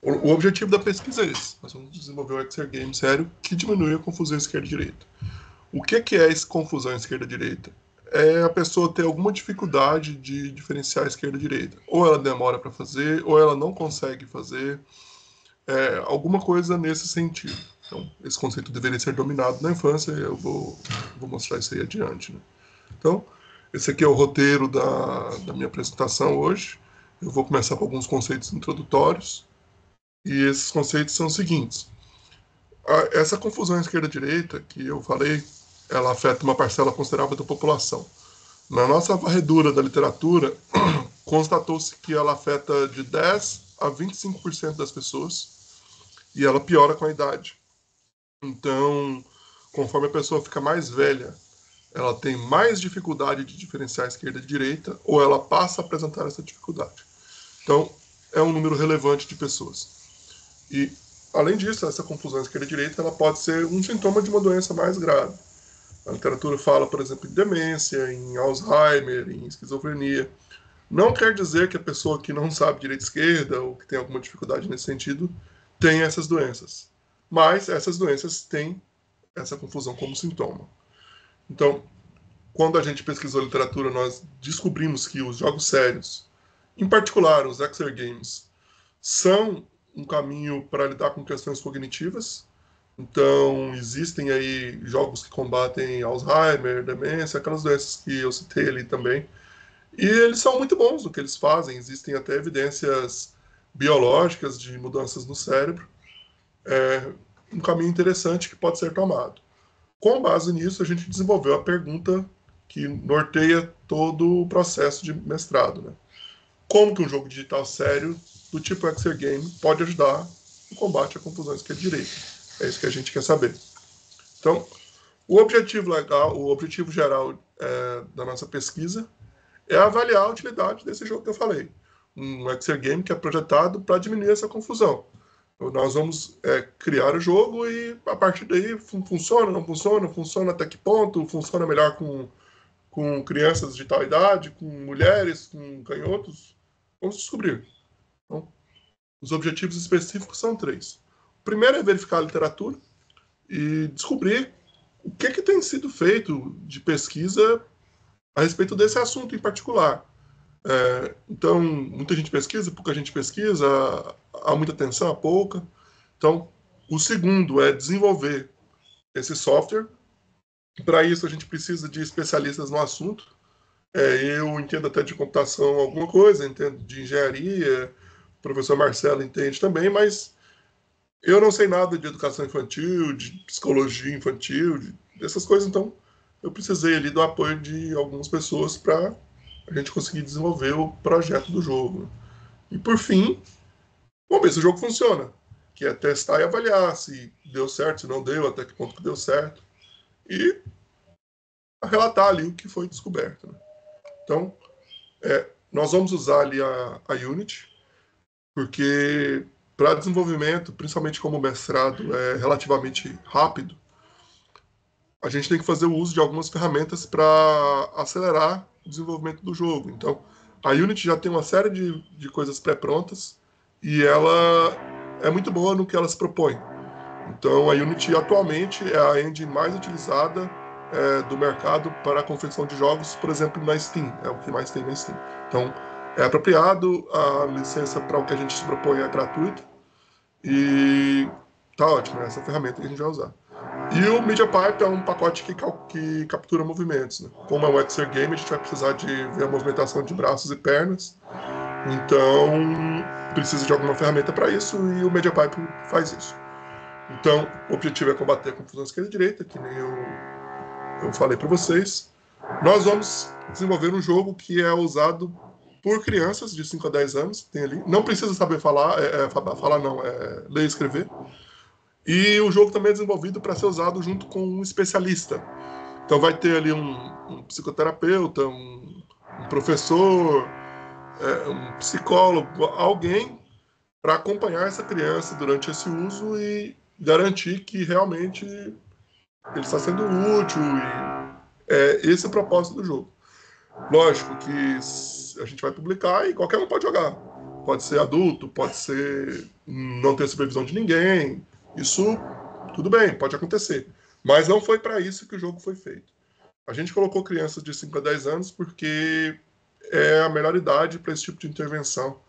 O objetivo da pesquisa é esse. Nós vamos desenvolver um exergame sério que diminui a confusão esquerda-direita. O que é essa confusão esquerda-direita? É a pessoa ter alguma dificuldade de diferenciar esquerda-direita. Ou ela demora para fazer, ou ela não consegue fazer. Alguma coisa nesse sentido. Então, esse conceito deveria ser dominado na infância, e eu vou mostrar isso aí adiante. Né? Então, esse aqui é o roteiro da minha apresentação hoje. Eu vou começar com alguns conceitos introdutórios, e esses conceitos são os seguintes. Essa confusão esquerda-direita que eu falei, ela afeta uma parcela considerável da população. Na nossa varredura da literatura, constatou-se que ela afeta de 10 a 25% das pessoas, e ela piora com a idade. Então, conforme a pessoa fica mais velha, ela tem mais dificuldade de diferenciar esquerda e direita, ou ela passa a apresentar essa dificuldade. Então, é um número relevante de pessoas. E, além disso, essa confusão esquerda-direita ela pode ser um sintoma de uma doença mais grave. A literatura fala, por exemplo, em demência, em Alzheimer, em esquizofrenia. Não quer dizer que a pessoa que não sabe direita e esquerda, ou que tem alguma dificuldade nesse sentido, tem essas doenças. Mas essas doenças têm essa confusão como sintoma. Então, quando a gente pesquisou literatura, nós descobrimos que os jogos sérios, em particular os exergames, são um caminho para lidar com questões cognitivas. Então, existem aí jogos que combatem Alzheimer, demência, aquelas doenças que eu citei ali também. E eles são muito bons no que eles fazem. Existem até evidências biológicas de mudanças no cérebro. É um caminho interessante que pode ser tomado. Com base nisso, a gente desenvolveu a pergunta que norteia todo o processo de mestrado. Né? Como que um jogo digital sério do tipo exergame pode ajudar no combate à confusão esquerda-direita? É isso que a gente quer saber. Então, o objetivo geral da nossa pesquisa é avaliar a utilidade desse jogo que eu falei. Um exergame que é projetado para diminuir essa confusão. Então, nós vamos criar o jogo e a partir daí funciona, não funciona, funciona até que ponto, funciona melhor com crianças de tal idade, com mulheres, com canhotos. Vamos descobrir. Então, os objetivos específicos são 3. O primeiro é verificar a literatura e descobrir o que tem sido feito de pesquisa a respeito desse assunto em particular. Então, muita gente pesquisa, pouca gente pesquisa, há muita atenção, há pouca. Então, o segundo é desenvolver esse software. Para isso, a gente precisa de especialistas no assunto. Eu entendo até de computação alguma coisa, entendo de engenharia, o professor Marcelo entende também, mas eu não sei nada de educação infantil, de psicologia infantil, dessas coisas, então eu precisei ali do apoio de algumas pessoas para a gente conseguir desenvolver o projeto do jogo. E por fim, vamos ver se o jogo funciona, que é testar e avaliar se deu certo, se não deu, até que ponto que deu certo, e relatar ali o que foi descoberto. Né? Então, nós vamos usar ali a Unity, porque para desenvolvimento, principalmente como mestrado, é relativamente rápido, a gente tem que fazer o uso de algumas ferramentas para acelerar o desenvolvimento do jogo. Então, a Unity já tem uma série de coisas pré-prontas e ela é muito boa no que ela se propõe. Então, a Unity atualmente é a engine mais utilizada do mercado para a confecção de jogos, por exemplo, na Steam. É o que mais tem na Steam. Então, é apropriado, a licença para o que a gente se propõe é gratuita e tá ótimo, é essa ferramenta que a gente vai usar. E o MediaPipe é um pacote que captura movimentos. Né? Como é um exergame, a gente vai precisar de ver a movimentação de braços e pernas. Então, precisa de alguma ferramenta para isso e o MediaPipe faz isso. Então, o objetivo é combater a confusão esquerda-direita, que nem eu falei para vocês. Nós vamos desenvolver um jogo que é usado por crianças de 5 a 10 anos, tem ali. Não precisa saber falar, ler e escrever. E o jogo também é desenvolvido para ser usado junto com um especialista. Então vai ter ali um psicoterapeuta, um professor, um psicólogo, alguém para acompanhar essa criança durante esse uso e garantir que realmente ele está sendo útil. Esse é o propósito do jogo. Lógico que a gente vai publicar e qualquer um pode jogar. pode ser adulto, pode ser não ter supervisão de ninguém. Isso, tudo bem, pode acontecer. Mas não foi para isso que o jogo foi feito. A gente colocou crianças de 5 a 10 anos porque é a melhor idade para esse tipo de intervenção.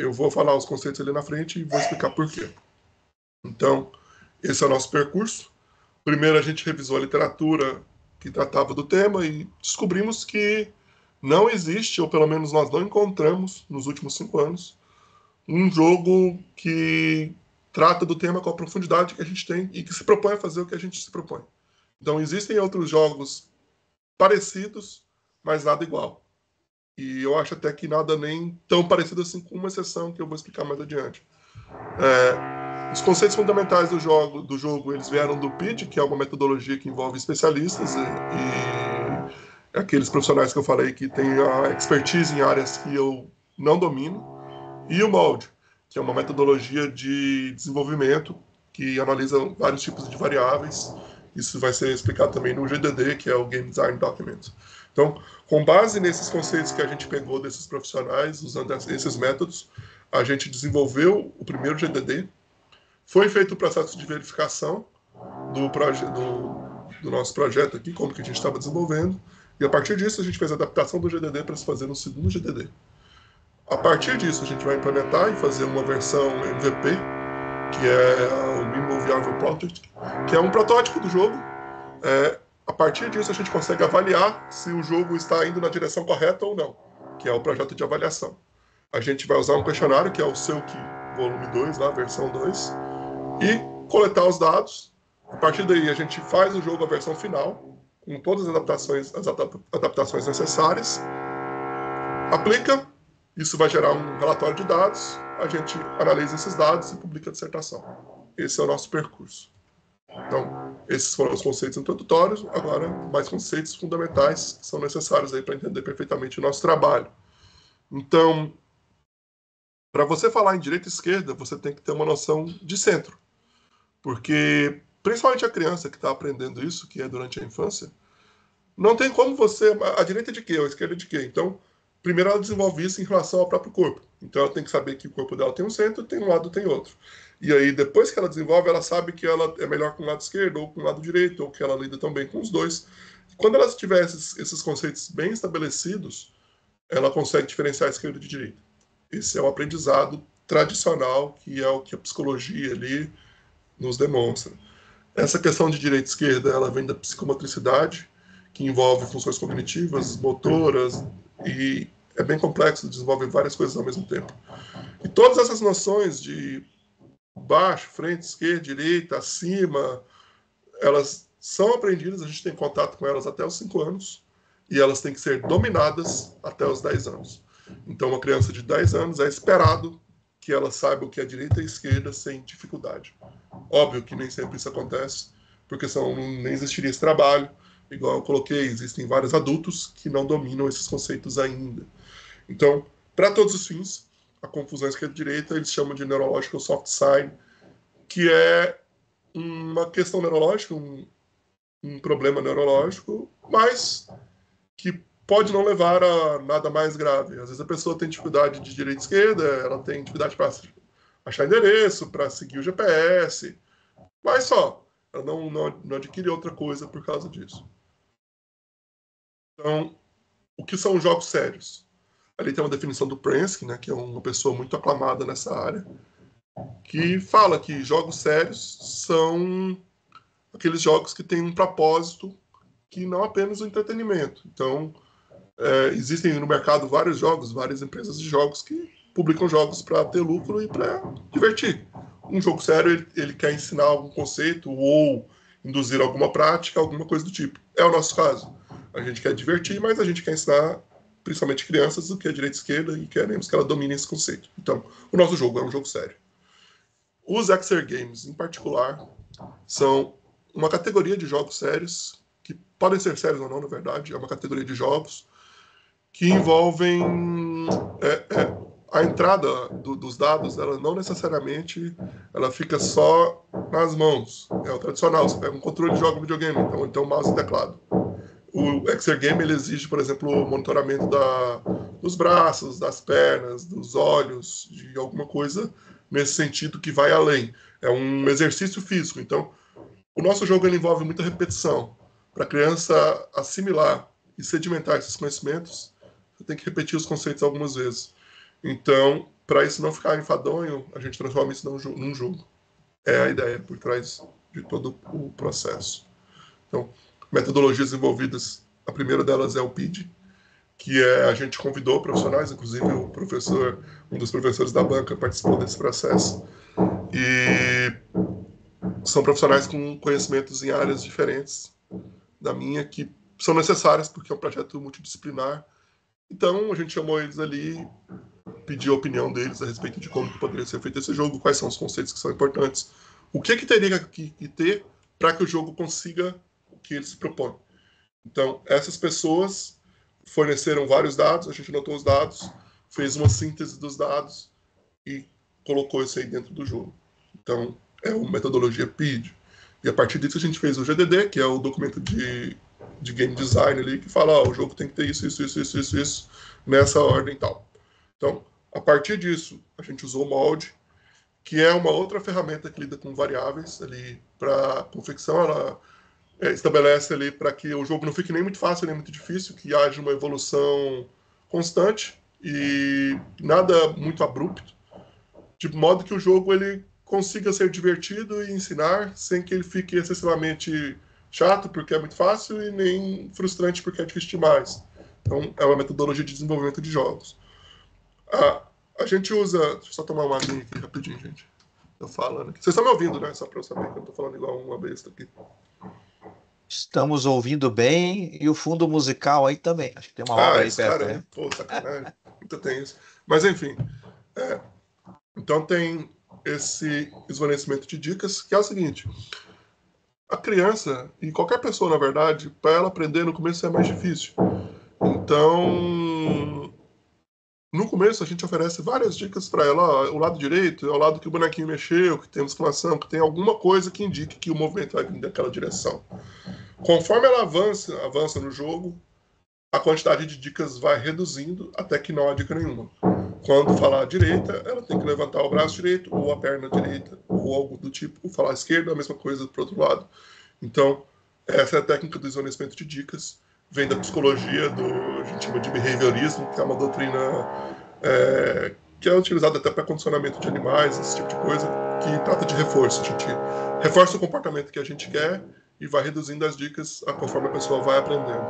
Eu vou falar os conceitos ali na frente e vou explicar por quê. Então, esse é o nosso percurso. Primeiro, a gente revisou a literatura que tratava do tema e descobrimos que não existe, ou pelo menos nós não encontramos, nos últimos 5 anos, um jogo que trata do tema com a profundidade que a gente tem e que se propõe a fazer o que a gente se propõe. Então, existem outros jogos parecidos, mas nada igual. E eu acho até que nada nem tão parecido assim, com uma exceção que eu vou explicar mais adiante. Os conceitos fundamentais do jogo eles vieram do PID, que é uma metodologia que envolve especialistas e aqueles profissionais que eu falei que têm a expertise em áreas que eu não domino, e o MOLD, que é uma metodologia de desenvolvimento que analisa vários tipos de variáveis. Isso vai ser explicado também no GDD, que é o Game Design Document. Então, com base nesses conceitos que a gente pegou desses profissionais, usando esses métodos, a gente desenvolveu o primeiro GDD. Foi feito o processo de verificação do nosso projeto aqui, como que a gente estava desenvolvendo, e a partir disso a gente fez a adaptação do GDD para se fazer um segundo GDD. A partir disso a gente vai implementar e fazer uma versão MVP, que é o Minimal Viable Product, que é um protótipo do jogo. A partir disso a gente consegue avaliar se o jogo está indo na direção correta ou não, que é o projeto de avaliação. A gente vai usar um questionário, que é o Selk volume 2, lá, versão 2, e coletar os dados. A partir daí a gente faz o jogo a versão final, com todas as adaptações necessárias, aplica, isso vai gerar um relatório de dados, a gente analisa esses dados e publica a dissertação. Esse é o nosso percurso. Então, esses foram os conceitos introdutórios, agora mais conceitos fundamentais que são necessários para entender perfeitamente o nosso trabalho. Então, para você falar em direita e esquerda, você tem que ter uma noção de centro. Porque, principalmente a criança que está aprendendo isso, que é durante a infância, não tem como você... A direita é de quê? A esquerda é de quê? Então, primeiro ela desenvolve isso em relação ao próprio corpo. Então, ela tem que saber que o corpo dela tem um centro, tem um lado, tem outro. E aí, depois que ela desenvolve, ela sabe que ela é melhor com o lado esquerdo ou com o lado direito, ou que ela lida tão bem com os dois. E quando ela tiver esses conceitos bem estabelecidos, ela consegue diferenciar a esquerda de direita. Esse é o aprendizado tradicional, que é o que a psicologia ali nos demonstra. Essa questão de direita e esquerda, ela vem da psicomotricidade, que envolve funções cognitivas, motoras, e é bem complexo, desenvolve várias coisas ao mesmo tempo. E todas essas noções de baixo, frente, esquerda, direita, acima, elas são aprendidas, a gente tem contato com elas até os 5 anos, e elas têm que ser dominadas até os 10 anos. Então, uma criança de 10 anos é esperado que ela saiba o que é direita e esquerda sem dificuldade. Óbvio que nem sempre isso acontece, porque senão nem existiria esse trabalho. Igual eu coloquei, existem vários adultos que não dominam esses conceitos ainda. Então, para todos os fins, a confusão esquerda-direita eles chamam de neurological soft side, que é uma questão neurológica, um problema neurológico, mas que pode não levar a nada mais grave. Às vezes a pessoa tem dificuldade de direita e esquerda, ela tem dificuldade para achar endereço, para seguir o GPS, mas só. Ela não adquire outra coisa por causa disso. Então, o que são jogos sérios? Ali tem uma definição do Prensky, né, que é uma pessoa muito aclamada nessa área, que fala que jogos sérios são aqueles jogos que têm um propósito que não apenas o entretenimento. Então, existem no mercado vários jogos, várias empresas de jogos que publicam jogos para ter lucro e para divertir. Um jogo sério, ele quer ensinar algum conceito ou induzir alguma prática, alguma coisa do tipo. É o nosso caso. A gente quer divertir, mas a gente quer ensinar, principalmente crianças, o que é direita e esquerda e queremos que ela domine esse conceito. Então, o nosso jogo é um jogo sério. Os Exergames, em particular, são uma categoria de jogos sérios, que podem ser sérios ou não, na verdade, é uma categoria de jogos que envolvem a entrada dos dados, ela não necessariamente ela fica só nas mãos. É o tradicional, você pega um controle de jogo videogame, então mouse e teclado. O Exergame ele exige, por exemplo, o monitoramento dos braços, das pernas, dos olhos, de alguma coisa nesse sentido que vai além. É um exercício físico. Então, o nosso jogo ele envolve muita repetição. Para a criança assimilar e sedimentar esses conhecimentos, você tem que repetir os conceitos algumas vezes. Então, para isso não ficar enfadonho, a gente transforma isso num jogo. É a ideia por trás de todo o processo. Então, metodologias envolvidas, a primeira delas é o PID, que a gente convidou profissionais, inclusive um dos professores da banca participou desse processo, e são profissionais com conhecimentos em áreas diferentes da minha, que são necessárias porque é um projeto multidisciplinar. Então, a gente chamou eles ali, pediu a opinião deles a respeito de como poderia ser feito esse jogo, quais são os conceitos que são importantes, o que teria que ter para que o jogo consiga o que ele se propõe. Então, essas pessoas forneceram vários dados, a gente anotou os dados, fez uma síntese dos dados e colocou isso aí dentro do jogo. Então, é uma metodologia PID. E a partir disso a gente fez o GDD, que é o documento de game design ali, que fala, o jogo tem que ter isso, nessa ordem e tal. Então, a partir disso, a gente usou o molde, que é uma outra ferramenta que lida com variáveis ali para confecção. Ela estabelece ali para que o jogo não fique nem muito fácil nem muito difícil, que haja uma evolução constante e nada muito abrupto, de modo que o jogo ele consiga ser divertido e ensinar sem que ele fique excessivamente chato porque é muito fácil e nem frustrante porque é difícil demais. Então, é uma metodologia de desenvolvimento de jogos. A gente usa... Deixa eu só tomar uma aguinha aqui rapidinho, gente. Eu falando aqui. Vocês estão me ouvindo, né? Só para eu saber que eu estou falando igual uma besta aqui. Estamos ouvindo bem e o fundo musical aí também. Acho que tem uma obra aí esse perto, cara aí, né? pô, sacanagem. Muito tenso. Mas, enfim. Então, tem esse esvaecimento de dicas, que é o seguinte. A criança, e qualquer pessoa, na verdade, para ela aprender no começo é mais difícil. Então, no começo a gente oferece várias dicas para ela. Ó, o lado direito é o lado que o bonequinho mexeu, que tem musculação, que tem alguma coisa que indique que o movimento vai vir daquela direção. Conforme ela avança no jogo, a quantidade de dicas vai reduzindo até que não há dica nenhuma. Quando falar direita, ela tem que levantar o braço direito, ou a perna direita, ou algo do tipo. Falar esquerda, a mesma coisa para o outro lado. Então, essa é a técnica do esvaecimento de dicas. Vem da psicologia, a gente chama de behaviorismo, que é uma doutrina que é utilizada até para condicionamento de animais, esse tipo de coisa, que trata de reforço. A gente reforça o comportamento que a gente quer e vai reduzindo as dicas conforme a pessoa vai aprendendo.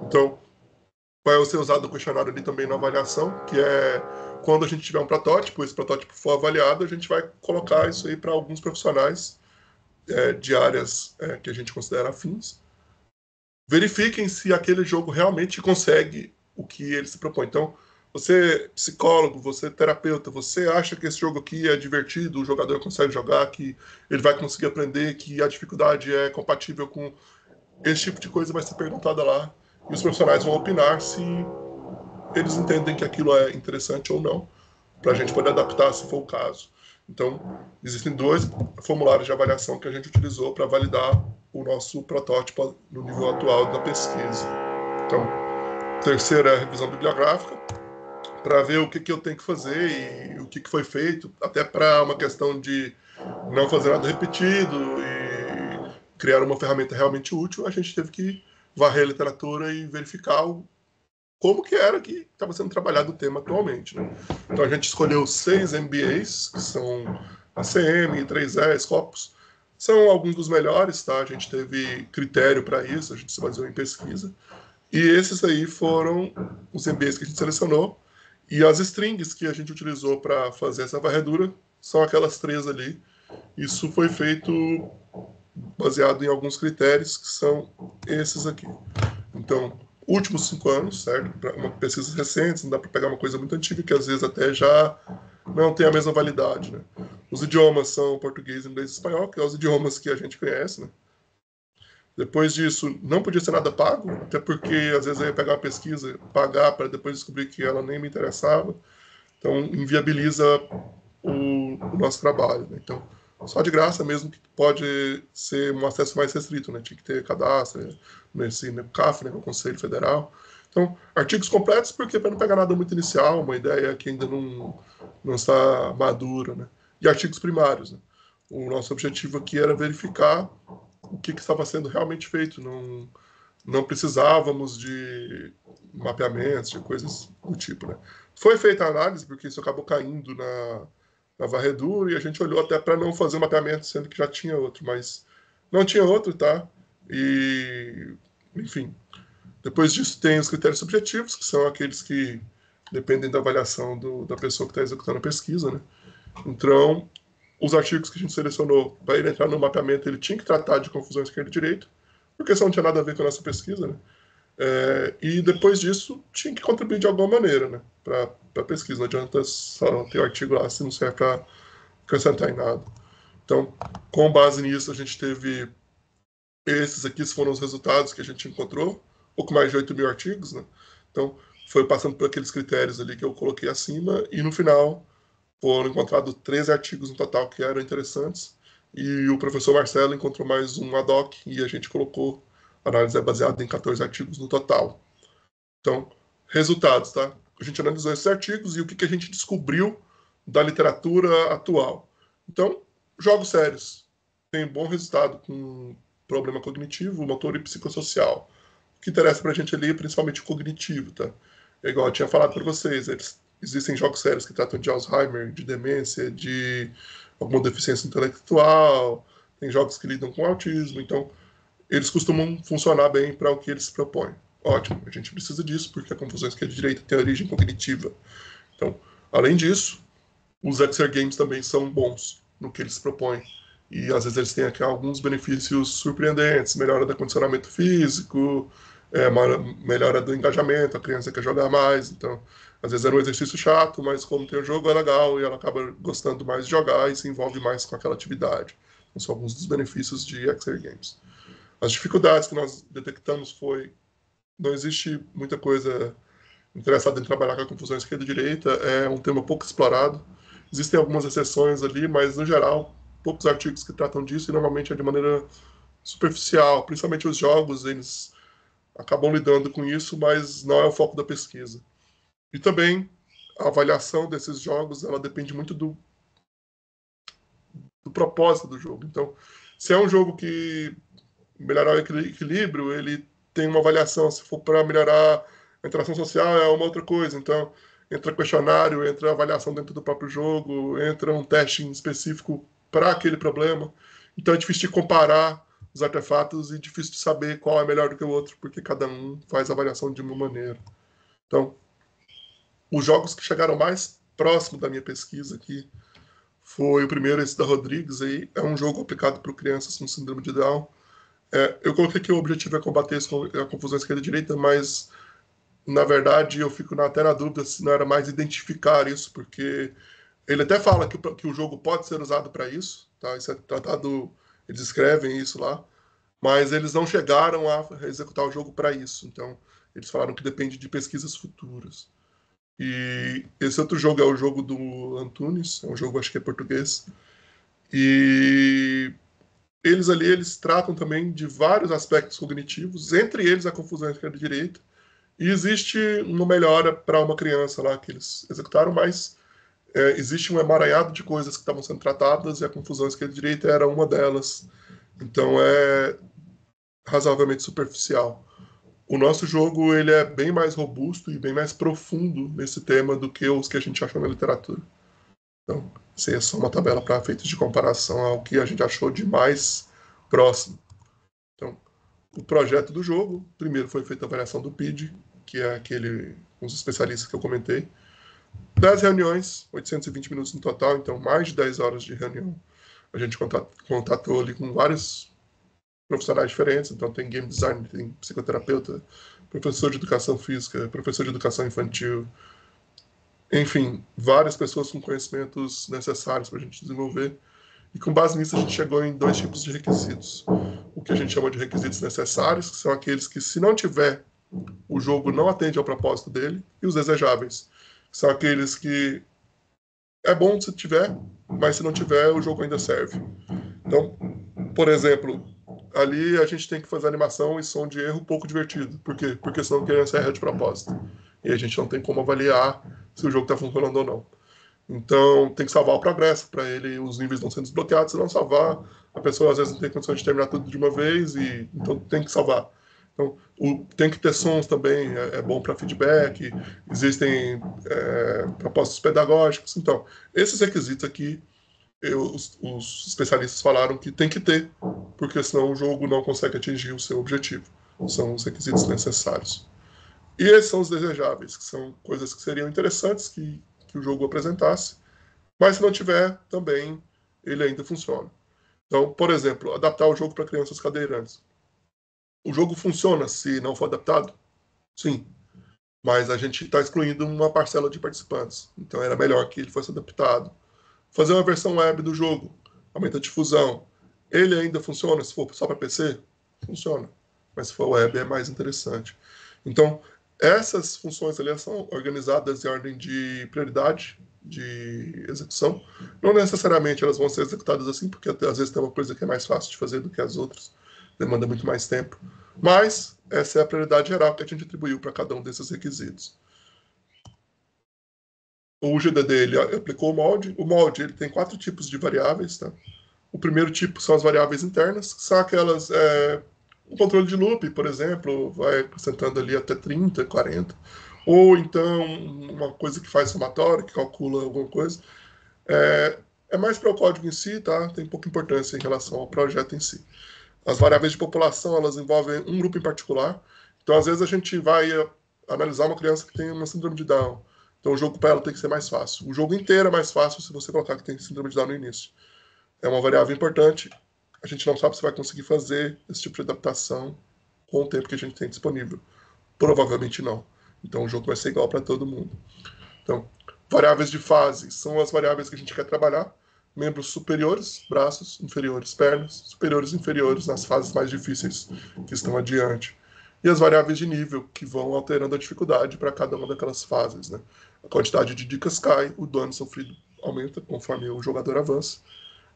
Então, vai ser usado o questionário ali também na avaliação, que é quando a gente tiver um protótipo, esse protótipo for avaliado, a gente vai colocar isso aí para alguns profissionais de áreas que a gente considera afins. Verifiquem se aquele jogo realmente consegue o que ele se propõe. Então, você psicólogo, você terapeuta, você acha que esse jogo aqui é divertido, o jogador consegue jogar, que ele vai conseguir aprender, que a dificuldade é compatível com esse tipo de coisa vai ser perguntada lá e os profissionais vão opinar se eles entendem que aquilo é interessante ou não, para a gente poder adaptar se for o caso. Então, existem 2 formulários de avaliação que a gente utilizou para validar o nosso protótipo no nível atual da pesquisa. Então, terceiro é a revisão bibliográfica, para ver o que eu tenho que fazer e o que foi feito, até para uma questão de não fazer nada repetido e criar uma ferramenta realmente útil, a gente teve que varrer a literatura e verificar como que era que estava sendo trabalhado o tema atualmente. Né? Então a gente escolheu 6 MBAs, que são ACM, 3E, Scopus. São alguns dos melhores, tá? A gente teve critério para isso, a gente se baseou em pesquisa. E esses aí foram os MBAs que a gente selecionou. E as strings que a gente utilizou para fazer essa varredura são aquelas 3 ali. Isso foi feito baseado em alguns critérios que são esses aqui. Então, últimos 5 anos, certo? Para uma pesquisa recente, não dá para pegar uma coisa muito antiga que às vezes até já não tem a mesma validade, né? Os idiomas são português, inglês e espanhol, que são os idiomas que a gente conhece, né? Depois disso, não podia ser nada pago, até porque às vezes eu ia pegar uma pesquisa, pagar para depois descobrir que ela nem me interessava. Então, inviabiliza o nosso trabalho, né? Então, só de graça mesmo que pode ser um acesso mais restrito, né? Tinha que ter cadastro nesse CAF, né, que é o Conselho Federal. Então, artigos completos, porque para não pegar nada muito inicial, uma ideia que ainda não está madura, né? E artigos primários, né? O nosso objetivo aqui era verificar o que estava sendo realmente feito. Não precisávamos de mapeamentos, de coisas do tipo, né? Foi feita a análise, porque isso acabou caindo na varredura, e a gente olhou até para não fazer o mapeamento, sendo que já tinha outro, mas não tinha outro, tá? E, enfim, depois disso tem os critérios subjetivos, que são aqueles que dependem da avaliação da pessoa que está executando a pesquisa, né? Então, os artigos que a gente selecionou para ele entrar no mapeamento, ele tinha que tratar de confusão esquerda-direita, porque isso não tinha nada a ver com a nossa pesquisa, né? E depois disso, tinha que contribuir de alguma maneira, né? Para a pesquisa. Não adianta só ter o artigo lá se não serve para acrescentar em nada. Então, com base nisso, a gente teve esses aqui foram os resultados que a gente encontrou, pouco mais de 8 mil artigos, né? Então, foi passando por aqueles critérios ali que eu coloquei acima, e no final foram encontrados 13 artigos no total que eram interessantes, e o professor Marcelo encontrou mais um ad hoc, e a gente colocou, a análise é baseada em 14 artigos no total. Então, resultados, tá? A gente analisou esses artigos e o que a gente descobriu da literatura atual. Então, jogos sérios. Tem bom resultado com problema cognitivo, motor e psicossocial. O que interessa pra gente ali é principalmente o cognitivo, tá? É igual eu tinha falado para vocês, existem jogos sérios que tratam de Alzheimer, de demência, de alguma deficiência intelectual, tem jogos que lidam com autismo, então eles costumam funcionar bem para o que eles se propõem. Ótimo, a gente precisa disso, porque a confusão esquerda-direita tem origem cognitiva. Então, além disso, os Exergames também são bons no que eles propõem. E às vezes eles têm aqui alguns benefícios surpreendentes, melhora do condicionamento físico, melhora do engajamento, a criança quer jogar mais, então às vezes é um exercício chato, mas como tem o jogo é legal e ela acaba gostando mais de jogar e se envolve mais com aquela atividade. Então, são alguns dos benefícios de Exergames. As dificuldades que nós detectamos foi não existe muita coisa interessada em trabalhar com a confusão esquerda e direita, é um tema pouco explorado. Existem algumas exceções ali, mas no geral, poucos artigos que tratam disso e normalmente é de maneira superficial, principalmente os jogos, eles acabam lidando com isso, mas não é o foco da pesquisa. E também a avaliação desses jogos, ela depende muito do propósito do jogo. Então, se é um jogo que melhorar o equilíbrio, ele tem uma avaliação. Se for para melhorar a interação social, é uma outra coisa. Então, entra questionário, entra avaliação dentro do próprio jogo, entra um teste específico para aquele problema. Então, é difícil de comparar os artefatos e difícil de saber qual é melhor do que o outro, porque cada um faz a avaliação de uma maneira. Então, os jogos que chegaram mais próximo da minha pesquisa aqui foi o primeiro, esse da Rodrigues, aí, é um jogo aplicado para crianças com síndrome de Down. Eu coloquei que o objetivo é combater a confusão esquerda-direita, mas, na verdade, eu fico até na dúvida se não era mais identificar isso, porque ele até fala que o jogo pode ser usado para isso, tá? Isso é tratado, eles escrevem isso lá, mas eles não chegaram a executar o jogo para isso. Então, eles falaram que depende de pesquisas futuras. E esse outro jogo é o jogo do Antunes, é um jogo, acho que é português, e eles tratam também de vários aspectos cognitivos, entre eles a confusão esquerda-direita, e existe uma melhora para uma criança lá que eles executaram, mas existe um emaranhado de coisas que estavam sendo tratadas e a confusão esquerda-direita era uma delas. Então é razoavelmente superficial. O nosso jogo ele é bem mais robusto e bem mais profundo nesse tema do que os que a gente achou na literatura. Então, isso aí é só uma tabela para efeitos de comparação ao que a gente achou de mais próximo. Então, o projeto do jogo, primeiro foi feita a avaliação do PID, que é aquele, os especialistas que eu comentei. 10 reuniões, 820 minutos no total, então mais de 10 horas de reunião. A gente contatou ali com vários profissionais diferentes, então tem game design, tem psicoterapeuta, professor de educação física, professor de educação infantil, enfim, várias pessoas com conhecimentos necessários para a gente desenvolver. E com base nisso a gente chegou em dois tipos de requisitos. O que a gente chama de requisitos necessários, que são aqueles que se não tiver, o jogo não atende ao propósito dele, e os desejáveis, que são aqueles que é bom se tiver, mas se não tiver, o jogo ainda serve. Então, por exemplo, ali a gente tem que fazer animação e som de erro um pouco divertido. Por quê? Porque senão a criança erra de propósito. E a gente não tem como avaliar se o jogo está funcionando ou não. Então, tem que salvar o progresso para ele, os níveis não sendo desbloqueados. Se não salvar, a pessoa às vezes não tem condições de terminar tudo de uma vez, e então tem que salvar. Então, tem que ter sons também, é bom para feedback, existem propósitos pedagógicos. Então, esses requisitos aqui, os especialistas falaram que tem que ter, porque senão o jogo não consegue atingir o seu objetivo. São os requisitos necessários. E esses são os desejáveis, que são coisas que seriam interessantes que o jogo apresentasse, mas se não tiver, também ele ainda funciona. Então, por exemplo, adaptar o jogo para crianças cadeirantes. O jogo funciona se não for adaptado? Sim, mas a gente está excluindo uma parcela de participantes. Então era melhor que ele fosse adaptado. Fazer uma versão web do jogo, aumenta a difusão. Ele ainda funciona se for só para PC? Funciona. Mas se for web é mais interessante. Então, essas funções ali são organizadas em ordem de prioridade de execução. Não necessariamente elas vão ser executadas assim, porque às vezes tem uma coisa que é mais fácil de fazer do que as outras, demanda muito mais tempo. Mas essa é a prioridade geral que a gente atribuiu para cada um desses requisitos. O GDD ele aplicou o molde. O molde ele tem 4 tipos de variáveis. Tá? O primeiro tipo são as variáveis internas, que são aquelas. O controle de loop, por exemplo, vai acrescentando ali até 30, 40. Ou então uma coisa que faz somatório, que calcula alguma coisa. É mais para o código em si, tá? Tem pouca importância em relação ao projeto em si. As variáveis de população, elas envolvem um grupo em particular. Então, às vezes, a gente vai analisar uma criança que tem uma síndrome de Down. Então, o jogo para ela tem que ser mais fácil. O jogo inteiro é mais fácil se você colocar que tem síndrome de Down no início. É uma variável importante. A gente não sabe se vai conseguir fazer esse tipo de adaptação com o tempo que a gente tem disponível. Provavelmente não. Então, o jogo vai ser igual para todo mundo. Então, variáveis de fase são as variáveis que a gente quer trabalhar. Membros superiores, braços, inferiores, pernas, superiores e inferiores nas fases mais difíceis que estão adiante. E as variáveis de nível, que vão alterando a dificuldade para cada uma daquelas fases. Né? A quantidade de dicas cai, o dano sofrido aumenta conforme o jogador avança.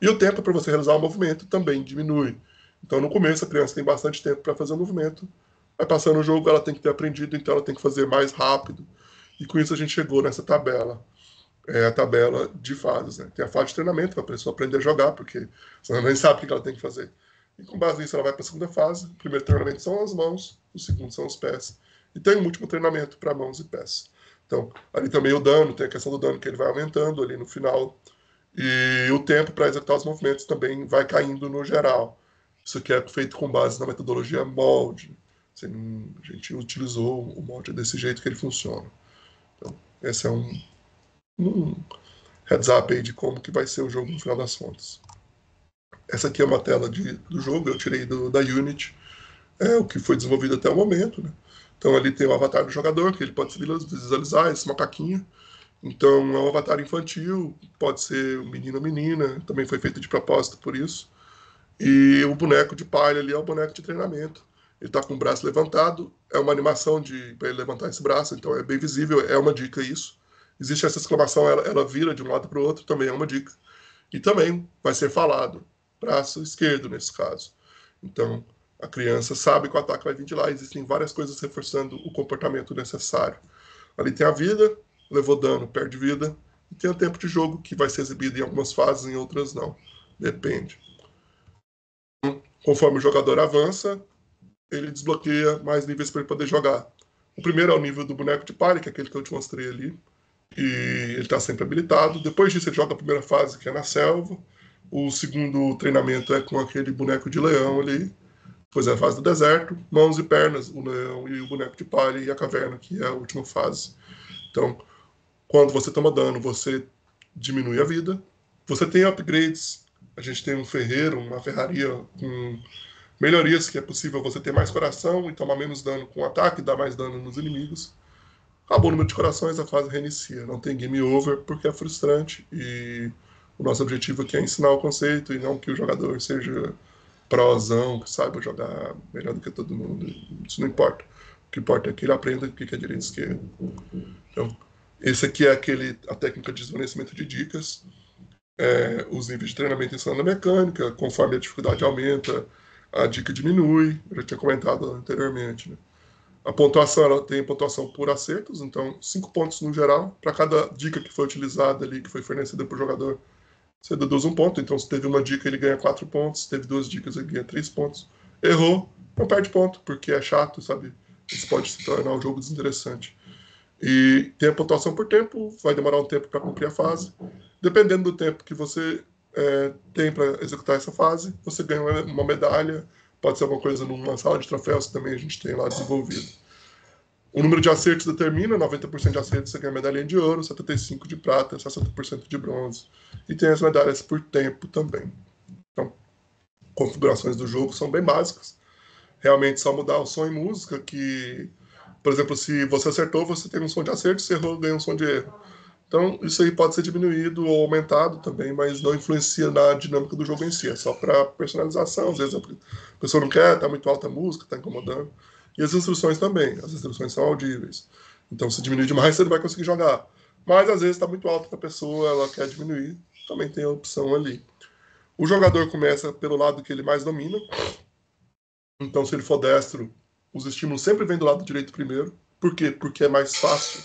E o tempo para você realizar o movimento também diminui. Então, no começo, a criança tem bastante tempo para fazer o movimento. Vai passando o jogo, ela tem que ter aprendido, então ela tem que fazer mais rápido. E com isso a gente chegou nessa tabela. É a tabela de fases. Né? Tem a fase de treinamento, para a pessoa aprender a jogar, porque ela nem sabe o que ela tem que fazer. E com base nisso, ela vai para a segunda fase. O primeiro treinamento são as mãos, o segundo são os pés. E tem um último treinamento para mãos e pés. Então, ali também o dano, tem a questão do dano que ele vai aumentando ali no final. E o tempo para executar os movimentos também vai caindo no geral. Isso aqui é feito com base na metodologia molde. Assim, a gente utilizou o molde desse jeito que ele funciona. Então, esse é um heads up aí de como que vai ser o jogo no final das contas. Essa aqui é uma tela do jogo, eu tirei da Unity, o que foi desenvolvido até o momento. Né? Então ali tem o avatar do jogador, que ele pode se visualizar, esse macaquinho. Então é um avatar infantil, pode ser um menino ou menina, também foi feito de propósito por isso. E o boneco de palha ali é o boneco de treinamento. Ele está com o braço levantado, é uma animação para ele levantar esse braço, então é bem visível, é uma dica isso. Existe essa exclamação, ela vira de um lado para o outro, também é uma dica. E também vai ser falado, braço esquerdo nesse caso. Então, a criança sabe que o ataque vai vir de lá, existem várias coisas reforçando o comportamento necessário. Ali tem a vida, levou dano, perde vida, e tem o tempo de jogo, que vai ser exibido em algumas fases, em outras não. Depende. Conforme o jogador avança, ele desbloqueia mais níveis para ele poder jogar. O primeiro é o nível do boneco de palha, que é aquele que eu te mostrei ali, e ele está sempre habilitado. Depois disso, ele joga a primeira fase, que é na selva. O segundo treinamento é com aquele boneco de leão ali. Depois é a fase do deserto, mãos e pernas, o leão e o boneco de palha, e a caverna, que é a última fase. Então, quando você toma dano, você diminui a vida. Você tem upgrades. A gente tem um ferreiro, uma ferraria com melhorias que é possível você ter mais coração e tomar menos dano com o ataque, dar mais dano nos inimigos. Acabou o número de corações, a fase reinicia. Não tem game over porque é frustrante e o nosso objetivo aqui é ensinar o conceito e não que o jogador seja prosão, que saiba jogar melhor do que todo mundo. Isso não importa. O que importa é que ele aprenda o que é direita e esquerda. Então, esse aqui é a técnica de desvanecimento de dicas. Os níveis de treinamento ensinando a mecânica, conforme a dificuldade aumenta, a dica diminui, eu já tinha comentado anteriormente, né? A pontuação, ela tem pontuação por acertos, então 5 pontos no geral. Para cada dica que foi utilizada ali, que foi fornecida para o jogador, você deduz 1 ponto. Então, se teve uma dica, ele ganha 4 pontos. Se teve 2 dicas, ele ganha 3 pontos. Errou, não perde ponto, porque é chato, sabe? Isso pode se tornar um jogo desinteressante. E tem a pontuação por tempo, vai demorar um tempo para cumprir a fase. Dependendo do tempo que você tem para executar essa fase, você ganha uma medalha, pode ser alguma coisa numa sala de troféus que também a gente tem lá desenvolvido. O número de acertos determina, 90% de acertos você ganha medalhinha de ouro, 75% de prata, 60% de bronze. E tem as medalhas por tempo também. Então, configurações do jogo são bem básicas. Realmente só mudar o som e música, que, por exemplo, se você acertou, você tem um som de acerto, se errou, ganha um som de erro. Então, isso aí pode ser diminuído ou aumentado também, mas não influencia na dinâmica do jogo em si. É só para personalização. Às vezes a pessoa não quer, tá muito alta a música, tá incomodando. E as instruções também. As instruções são audíveis. Então, se diminuir demais, você não vai conseguir jogar. Mas, às vezes, está muito alto para a pessoa, ela quer diminuir. Também tem a opção ali. O jogador começa pelo lado que ele mais domina. Então, se ele for destro, os estímulos sempre vêm do lado direito primeiro. Por quê? Porque é mais fácil.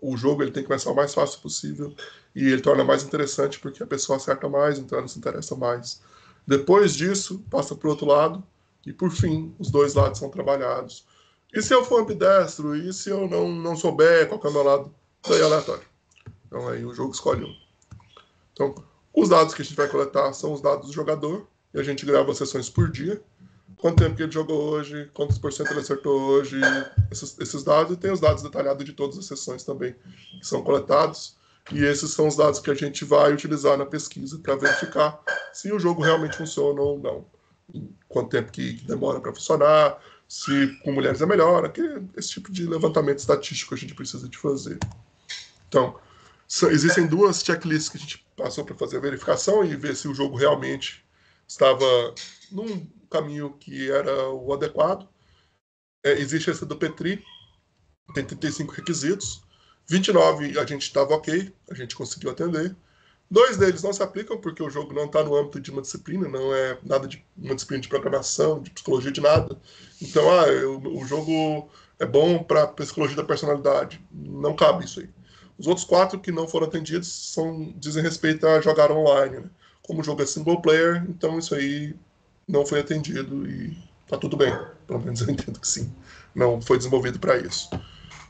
O jogo ele tem que começar o mais fácil possível e ele torna mais interessante porque a pessoa acerta mais, então ela se interessa mais. Depois disso, passa para o outro lado e, por fim, os dois lados são trabalhados. E se eu for ambidestro? E se eu não souber qual é o meu lado? Daí é aleatório. Então aí o jogo escolhe um. Então, os dados que a gente vai coletar são os dados do jogador e a gente grava sessões por dia. Quanto tempo que ele jogou hoje, quantos por cento ele acertou hoje, esses dados, e tem os dados detalhados de todas as sessões também, que são coletados, e esses são os dados que a gente vai utilizar na pesquisa para verificar se o jogo realmente funciona ou não. Quanto tempo que demora para funcionar, se com mulheres é melhor, esse tipo de levantamento estatístico a gente precisa de fazer. Então, existem duas checklists que a gente passou para fazer a verificação e ver se o jogo realmente estava num caminho que era o adequado. Existe essa do Petri, tem 35 requisitos. 29 a gente estava ok, a gente conseguiu atender. 2 deles não se aplicam porque o jogo não está no âmbito de uma disciplina, não é nada de uma disciplina de programação, de psicologia, de nada. Então, o jogo é bom para psicologia da personalidade. Não cabe isso aí. Os outros 4 que não foram atendidos dizem respeito a jogar online, né? Como o jogo é single player, então isso aí não foi atendido e tá tudo bem. Pelo menos eu entendo que sim. Não foi desenvolvido para isso.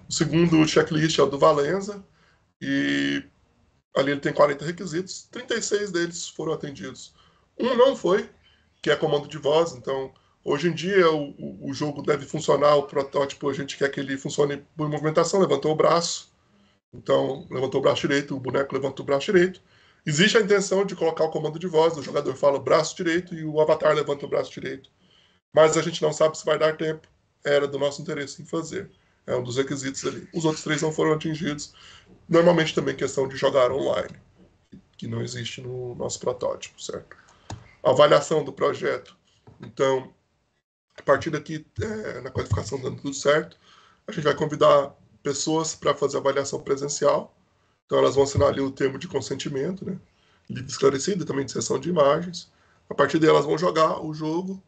O segundo checklist é o do Valenza e ali ele tem 40 requisitos, 36 deles foram atendidos. Um não foi, que é comando de voz, então hoje em dia o jogo deve funcionar, o protótipo a gente quer que ele funcione por movimentação, levantou o braço, então levantou o braço direito, o boneco levantou o braço direito. Existe a intenção de colocar o comando de voz, o jogador fala o braço direito e o avatar levanta o braço direito. Mas a gente não sabe se vai dar tempo. Era do nosso interesse em fazer. É um dos requisitos ali. Os outros 3 não foram atingidos. Normalmente também questão de jogar online, que não existe no nosso protótipo, certo? A avaliação do projeto. Então, a partir daqui, na qualificação dando tudo certo, a gente vai convidar pessoas para fazer a avaliação presencial. Então, elas vão assinar ali o termo de consentimento, né? Livre esclarecido, também de sessão de imagens. A partir daí, elas vão jogar o jogo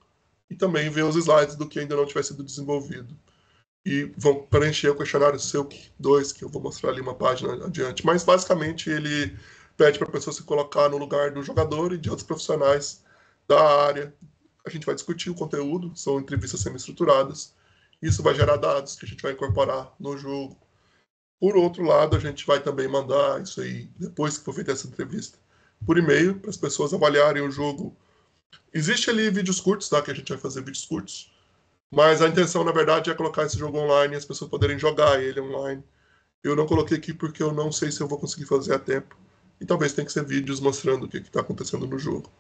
e também ver os slides do que ainda não tiver sido desenvolvido. E vão preencher o questionário SEUC 2, que eu vou mostrar ali uma página adiante. Mas, basicamente, ele pede para a pessoa se colocar no lugar do jogador e de outros profissionais da área. A gente vai discutir o conteúdo, são entrevistas semi-estruturadas. Isso vai gerar dados que a gente vai incorporar no jogo. Por outro lado, a gente vai também mandar isso aí, depois que for feita essa entrevista, por e-mail, para as pessoas avaliarem o jogo. Existe ali vídeos curtos, tá? Que a gente vai fazer vídeos curtos. Mas a intenção, na verdade, é colocar esse jogo online e as pessoas poderem jogar ele online. Eu não coloquei aqui porque eu não sei se eu vou conseguir fazer a tempo. E talvez tenha que ser vídeos mostrando o que está acontecendo no jogo.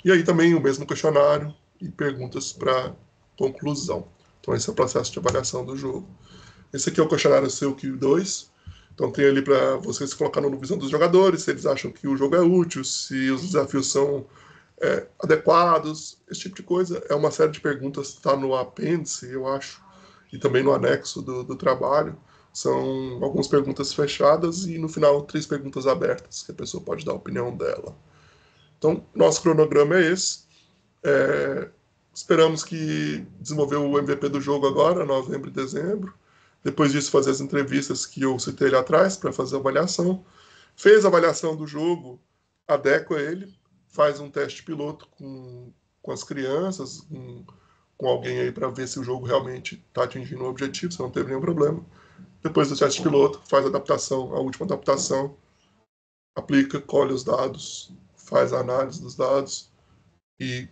E aí também o mesmo questionário e perguntas para conclusão. Então esse é o processo de avaliação do jogo. Esse aqui é o questionário SEUC 2. Então tem ali para vocês colocar no visão dos jogadores, se eles acham que o jogo é útil, se os desafios são adequados, esse tipo de coisa. É uma série de perguntas, está no apêndice, eu acho, e também no anexo do trabalho. São algumas perguntas fechadas e no final 3 perguntas abertas, que a pessoa pode dar a opinião dela. Então, nosso cronograma é esse. Esperamos que desenvolver o MVP do jogo agora, novembro e dezembro. Depois disso, fazer as entrevistas que eu citei ali atrás para fazer a avaliação. Fez a avaliação do jogo, adequa ele, faz um teste piloto com as crianças, com alguém aí para ver se o jogo realmente está atingindo o objetivo, se não teve nenhum problema. Depois do teste piloto, faz a adaptação, a última adaptação, aplica, colhe os dados, faz a análise dos dados e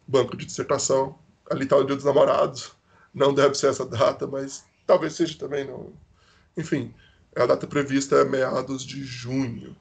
banco de dissertação. Ali está o Dia dos Namorados, não deve ser essa data, mas talvez seja também. Não. Enfim, a data prevista é meados de junho.